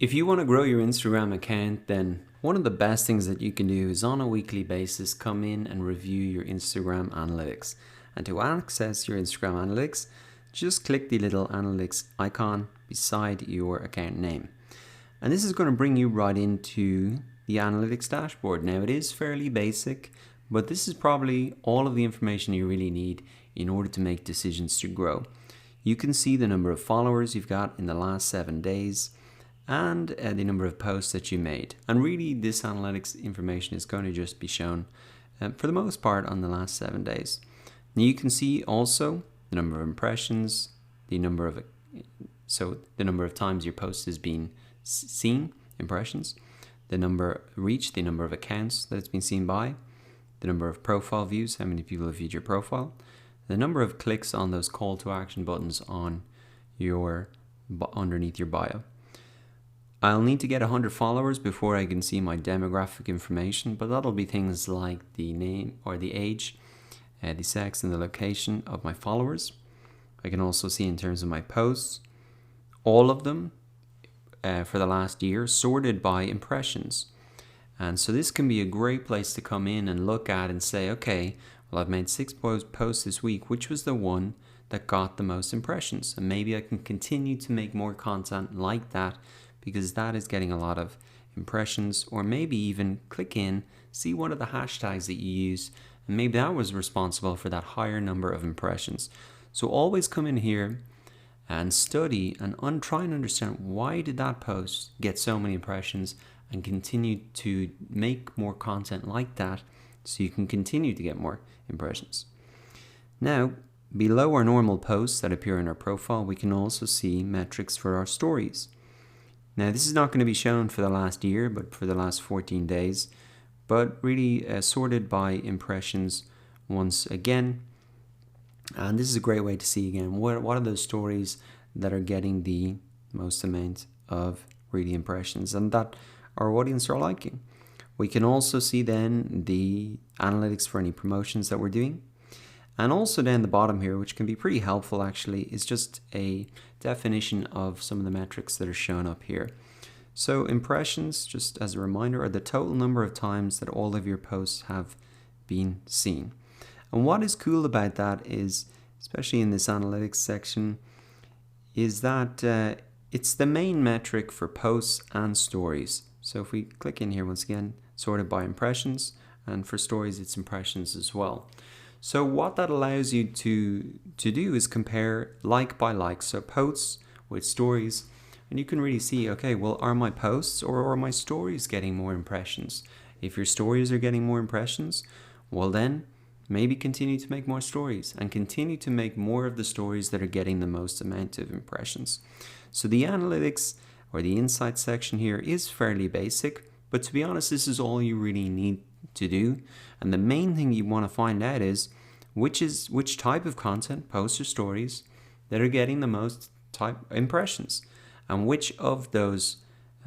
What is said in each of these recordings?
If you want to grow your Instagram account, then one of the best things that you can do is on a weekly basis come in and review your Instagram analytics. And to access your Instagram analytics, just click the little analytics icon beside your account name. And this is going to bring you right into the analytics dashboard. Now it is fairly basic, but this is probably all of the information you really need in order to make decisions to grow. You can see the number of followers you've got in the last 7 days, and the number of posts that you made. And really this analytics information is going to just be shown for the most part on the last 7 days. Now you can see also the number of impressions, the number of times your post has been seen, impressions, the number reached, the number of accounts that it's been seen by, the number of profile views, how many people have viewed your profile, the number of clicks on those call to action buttons on your underneath your bio. I'll need to get 100 followers before I can see my demographic information, but that'll be things like the name or the age, the sex and the location of my followers. I can also see in terms of my posts, all of them for the last year sorted by impressions. And so this can be a great place to come in and look at and say, okay, well, I've made 6 posts this week. Which was the one that got the most impressions? And maybe I can continue to make more content like that, because that is getting a lot of impressions. Or maybe even click in, see what are the hashtags that you use, and maybe that was responsible for that higher number of impressions. So always come in here and study and try and understand, why did that post get so many impressions, and continue to make more content like that so you can continue to get more impressions. Now, below our normal posts that appear in our profile, we can also see metrics for our stories. Now, this is not going to be shown for the last year, but for the last 14 days, but really sorted by impressions once again. And this is a great way to see again, what are those stories that are getting the most amount of really impressions and that our audience are liking. We can also see then the analytics for any promotions that we're doing. And also down the bottom here, which can be pretty helpful actually, is just a definition of some of the metrics that are shown up here. So impressions, just as a reminder, are the total number of times that all of your posts have been seen. And what is cool about that is, especially in this analytics section, is that it's the main metric for posts and stories. So if we click in here once again, sorted by impressions, and for stories it's impressions as well. So what that allows you to do is compare like by like, so posts with stories, and you can really see, okay, well, are my posts or are my stories getting more impressions? If your stories are getting more impressions, well then maybe continue to make more stories and continue to make more of the stories that are getting the most amount of impressions. So the analytics or the insights section here is fairly basic, but to be honest, this is all you really need to do. And the main thing you want to find out is which type of content, posts or stories, that are getting the most impressions, and which of those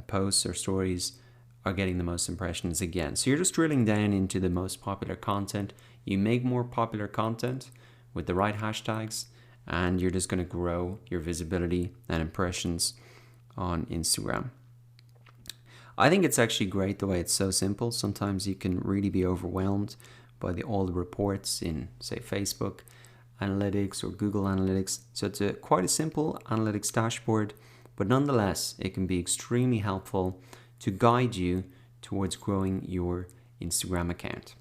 posts or stories are getting the most impressions again. So you're just drilling down into the most popular content. You make more popular content with the right hashtags, and you're just going to grow your visibility and impressions on Instagram. I think it's actually great the way it's so simple. Sometimes you can really be overwhelmed by all the reports in, say, Facebook Analytics or Google Analytics. So it's quite a simple analytics dashboard, but nonetheless, it can be extremely helpful to guide you towards growing your Instagram account.